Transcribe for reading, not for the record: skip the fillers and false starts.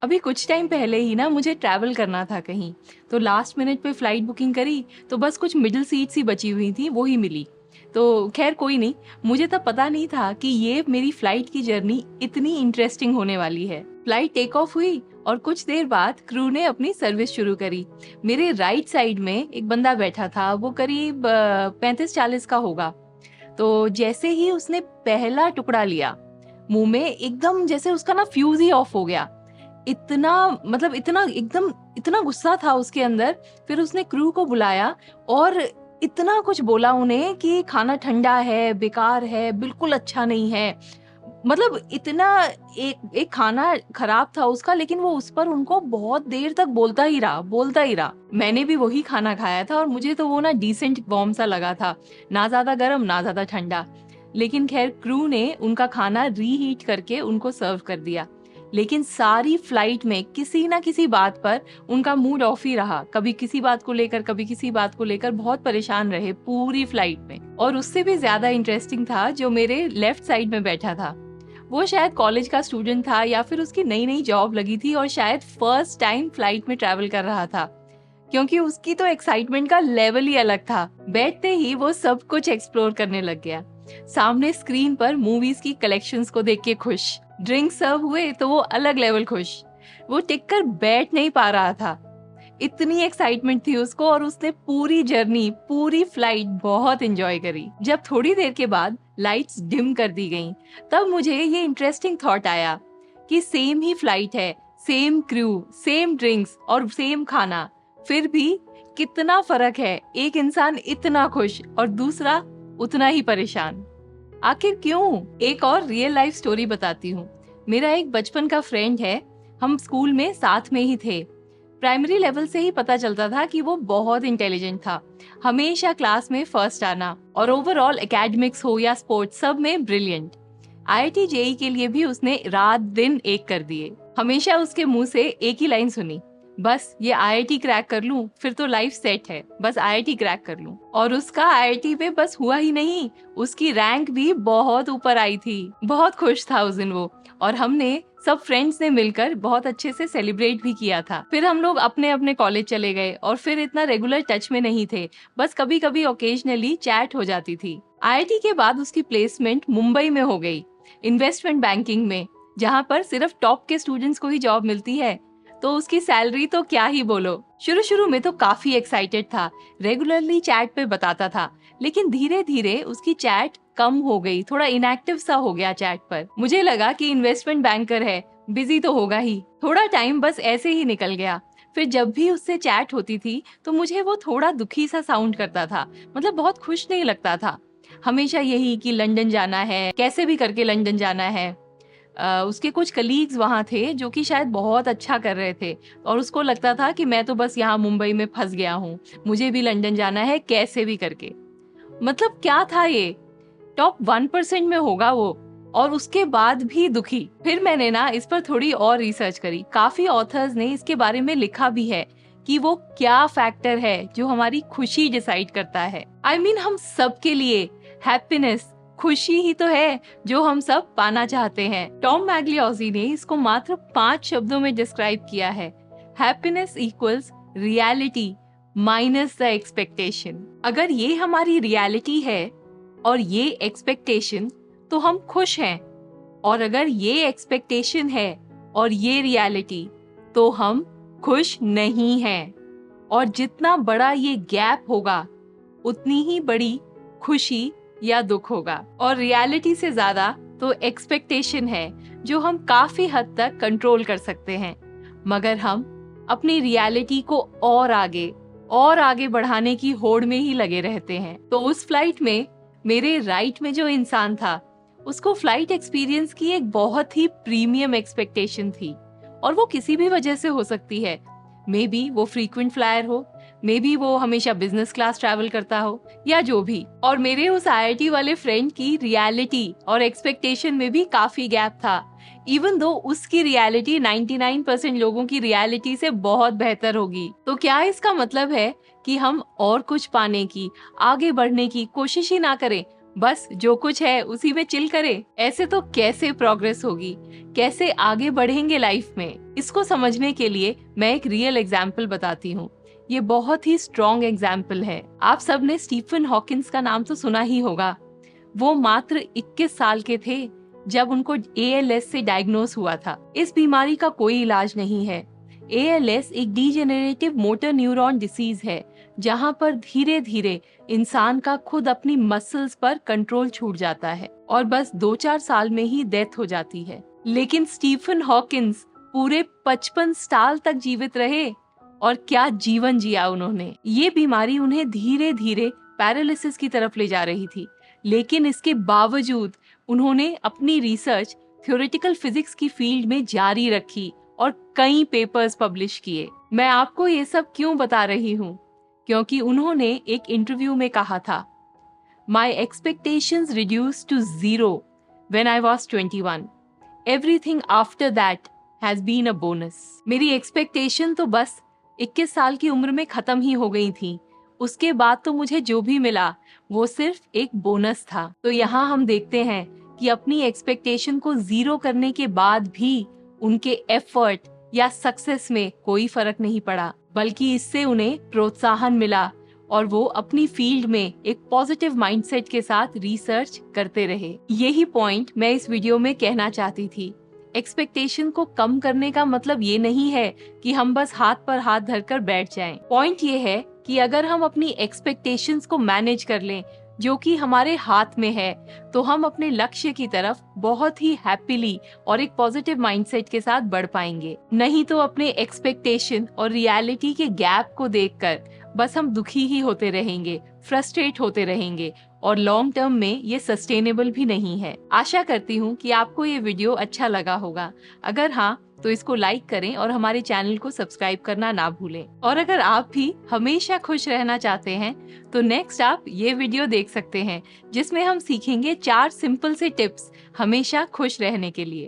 अभी कुछ टाइम पहले ही ना मुझे ट्रैवल करना था कहीं, तो लास्ट मिनट पे फ्लाइट बुकिंग करी, तो बस कुछ मिडिल सीट्स ही बची हुई थी, वो ही मिली। तो खैर कोई नहीं, मुझे तब पता नहीं था कि ये मेरी फ्लाइट की जर्नी इतनी इंटरेस्टिंग होने वाली है। फ्लाइट टेक ऑफ हुई और कुछ देर बाद क्रू ने अपनी सर्विस शुरू करी। मेरे राइट साइड में एक बंदा बैठा था, वो करीब 35-40 का होगा। तो जैसे ही उसने पहला टुकड़ा लिया मुंह में, एकदम जैसे उसका ना फ्यूज ही ऑफ हो गया। इतना मतलब इतना एकदम इतना गुस्सा था उसके अंदर। फिर उसने क्रू को बुलाया और इतना कुछ बोला उन्हें कि खाना ठंडा है, बेकार है, बिल्कुल अच्छा नहीं है। मतलब इतना एक एक खाना खराब था उसका, लेकिन वो उस पर उनको बहुत देर तक बोलता ही रहा। मैंने भी वही खाना खाया था और मुझे तो वो ना डिसेंट वार्म सा लगा था, ना ज्यादा गर्म ना ज्यादा ठंडा। लेकिन खैर क्रू ने उनका खाना रीहीट करके उनको सर्व कर दिया। लेकिन सारी फ्लाइट में किसी ना किसी बात पर उनका मूड ऑफ ही रहा। कभी किसी बात को लेकर, कभी किसी बात को लेकर बहुत परेशान रहे पूरी फ्लाइट में। और उससे भी ज्यादा इंटरेस्टिंग था जो मेरे लेफ्ट साइड में बैठा था। वो शायद कॉलेज का स्टूडेंट था या फिर उसकी नई नई जॉब लगी थी और शायद फर्स्ट टाइम फ्लाइट में ट्रैवल कर रहा था, क्योंकि उसकी तो एक्साइटमेंट का लेवल ही अलग था। बैठते ही वो सब कुछ एक्सप्लोर करने लग गया। सामने स्क्रीन पर मूवीज की कलेक्शंस को देख के खुश, ड्रिंक सर्व हुए तो वो अलग लेवल खुश। वो टिक कर बैठ नहीं पा रहा था, इतनी एक्साइटमेंट थी उसको। और उसने पूरी जर्नी, पूरी फ्लाइट बहुत एंजॉय करी। जब थोड़ी देर के बाद लाइट्स डिम कर दी गईं, तब मुझे ये इंटरेस्टिंग थॉट आया कि सेम ही फ्लाइट है, सेम क्रू, सेम ड्रिंक्स और सेम खाना, फिर भी कितना फर्क है। एक इंसान इतना खुश और दूसरा उतना ही परेशान। आखिर क्यों? एक और रियल लाइफ स्टोरी बताती हूँ। मेरा एक बचपन का फ्रेंड है, हम स्कूल में साथ में ही थे। प्राइमरी लेवल से ही पता चलता था कि वो बहुत इंटेलिजेंट था, हमेशा क्लास में फर्स्ट आना और ओवरऑल एकेडमिक्स हो या स्पोर्ट्स सब में ब्रिलियंट। आईआईटी जेई के लिए भी उसने रात दिन एक कर दिए। हमेशा उसके मुंह से एक ही लाइन सुनी, बस ये आईआईटी क्रैक कर लूं फिर तो लाइफ सेट है, बस आईआईटी क्रैक कर लूं। और उसका आईआईटी पे बस हुआ ही नहीं, उसकी रैंक भी बहुत ऊपर आई थी। बहुत खुश था उस दिन वो, और हमने सब फ्रेंड्स ने मिलकर बहुत अच्छे से सेलिब्रेट भी किया था। फिर हम लोग अपने अपने कॉलेज चले गए और फिर इतना रेगुलर टच में नहीं थे, बस कभी कभी ओकेजनली चैट हो जाती थी। आईआईटी के बाद उसकी प्लेसमेंट मुंबई में हो गई, इन्वेस्टमेंट बैंकिंग में, जहाँ पर सिर्फ टॉप के स्टूडेंट्स को ही जॉब मिलती है। तो उसकी सैलरी तो क्या ही बोलो। शुरू शुरू में तो काफी एक्साइटेड था, रेगुलरली चैट पे बताता था। लेकिन धीरे धीरे उसकी चैट कम हो गई, थोड़ा इनएक्टिव सा हो गया चैट पर। मुझे लगा कि इन्वेस्टमेंट बैंकर है, बिजी तो होगा ही। थोड़ा टाइम बस ऐसे ही निकल गया। फिर जब भी उससे चैट होती थी तो मुझे वो थोड़ा दुखी सा साउंड करता था, मतलब बहुत खुश नहीं लगता था। हमेशा यही कि लंदन जाना है, कैसे भी करके लंदन जाना है। उसके कुछ कलीग्स वहाँ थे जो कि शायद बहुत अच्छा कर रहे थे, और उसको लगता था कि मैं तो बस यहाँ मुंबई में फंस गया हूँ, मुझे भी लंदन जाना है कैसे भी करके। मतलब क्या था ये, टॉप 1% में होगा वो, और उसके बाद भी दुखी। फिर मैंने ना इस पर थोड़ी और रिसर्च करी। काफी ऑथर्स ने इसके बारे में लिखा भी है कि वो क्या फैक्टर है जो हमारी खुशी डिसाइड करता है। I mean, हम सबके लिए हैप्पीनेस, खुशी ही तो है जो हम सब पाना चाहते हैं। टॉम मैग्लियोसी ने इसको मात्र 5 शब्दों में डिस्क्राइब किया है, happiness equals reality minus the expectation. अगर ये हमारी रियलिटी है और ये एक्सपेक्टेशन, तो हम खुश हैं। और अगर ये एक्सपेक्टेशन है और ये रियलिटी, तो हम खुश नहीं हैं। और जितना बड़ा ये गैप होगा, उतनी ही बड़ी खुशी या दुख होगा। और रियलिटी से ज्यादा तो एक्सपेक्टेशन है, जो हम काफी हद तक कंट्रोल कर सकते हैं। मगर हम अपनी रियलिटी को और आगे बढ़ाने की होड़ में ही लगे रहते हैं। तो उस फ्लाइट में मेरे राइट में जो इंसान था, उसको फ्लाइट एक्सपीरियंस की एक बहुत ही प्रीमियम एक्सपेक्टेशन थी, और वो किसी भी वजह से हो सकती है। मे बी वो फ्रीक्वेंट फ्लायर हो, मे बी वो हमेशा बिजनेस क्लास ट्रैवल करता हो, या जो भी। और मेरे उस आईआईटी वाले फ्रेंड की रियलिटी और एक्सपेक्टेशन में भी काफी गैप था, इवन दो उसकी रियलिटी 99% लोगों की रियलिटी से बहुत बेहतर होगी। तो क्या इसका मतलब है कि हम और कुछ पाने की, आगे बढ़ने की कोशिश ही ना करें, बस जो कुछ है उसी में चिल करे। ऐसे तो कैसे प्रोग्रेस होगी, कैसे आगे बढ़ेंगे लाइफ में? इसको समझने के लिए मैं एक रियल एग्जाम्पल बताती हूँ। ये बहुत ही स्ट्रॉन्ग एग्जाम्पल है। आप सबने स्टीफन हॉकिंस का नाम तो सुना ही होगा। वो मात्र 21 साल के थे जब उनको ALS से डायग्नोस हुआ था। इस बीमारी का कोई इलाज नहीं है। ALS एक डीजेनरेटिव मोटर न्यूरॉन डिसीज है, जहां पर धीरे धीरे इंसान का खुद अपनी मसल्स पर कंट्रोल छूट जाता है और बस 2-4 साल में ही डेथ हो जाती है। लेकिन स्टीफन हॉकिंस पूरे 55 साल तक जीवित रहे और क्या जीवन जिया उन्होंने। ये बीमारी उन्हें धीरे धीरे पैरालिसिस की तरफ ले जा रही थी, लेकिन इसके बावजूद उन्होंने अपनी रिसर्च थ्योरेटिकल फिजिक्स की फील्ड में जारी रखी और कई पेपर्स पब्लिश किए। मैं आपको ये सब क्यों बता रही हूँ? क्योंकि उन्होंने एक इंटरव्यू में कहा था, My expectations reduced to zero when I was 21. Everything after that has been a bonus. मेरी एक्सपेक्टेशन तो बस 21 साल की उम्र में खत्म ही हो गई थी। उसके बाद तो मुझे जो भी मिला वो सिर्फ एक बोनस था। तो यहाँ हम देखते हैं कि अपनी एक्सपेक्टेशन को जीरो करने के बाद भी उनके एफर्ट या सक्सेस में कोई फर्क नहीं पड़ा, बल्कि इससे उन्हें प्रोत्साहन मिला और वो अपनी फील्ड में एक पॉजिटिव माइंडसेट के साथ रिसर्च करते रहे। यही पॉइंट मैं इस वीडियो में कहना चाहती थी। एक्सपेक्टेशन को कम करने का मतलब ये नहीं है कि हम बस हाथ पर हाथ धरकर बैठ जाएं। पॉइंट ये है कि अगर हम अपनी एक्सपेक्टेशंस को मैनेज कर लें, जो कि हमारे हाथ में है, तो हम अपने लक्ष्य की तरफ बहुत ही हैप्पीली और एक पॉजिटिव माइंडसेट के साथ बढ़ पाएंगे। नहीं तो अपने एक्सपेक्टेशन और रियलिटी के गैप को देखकर बस हम दुखी ही होते रहेंगे, फ्रस्ट्रेट होते रहेंगे और लॉन्ग टर्म में ये सस्टेनेबल भी नहीं है। आशा करती हूँ कि आपको ये वीडियो अच्छा लगा होगा। अगर हाँ, तो इसको लाइक करें और हमारे चैनल को सब्सक्राइब करना ना भूलें। और अगर आप भी हमेशा खुश रहना चाहते हैं तो नेक्स्ट आप ये वीडियो देख सकते हैं, जिसमें हम सीखेंगे 4 सिंपल से टिप्स हमेशा खुश रहने के लिए।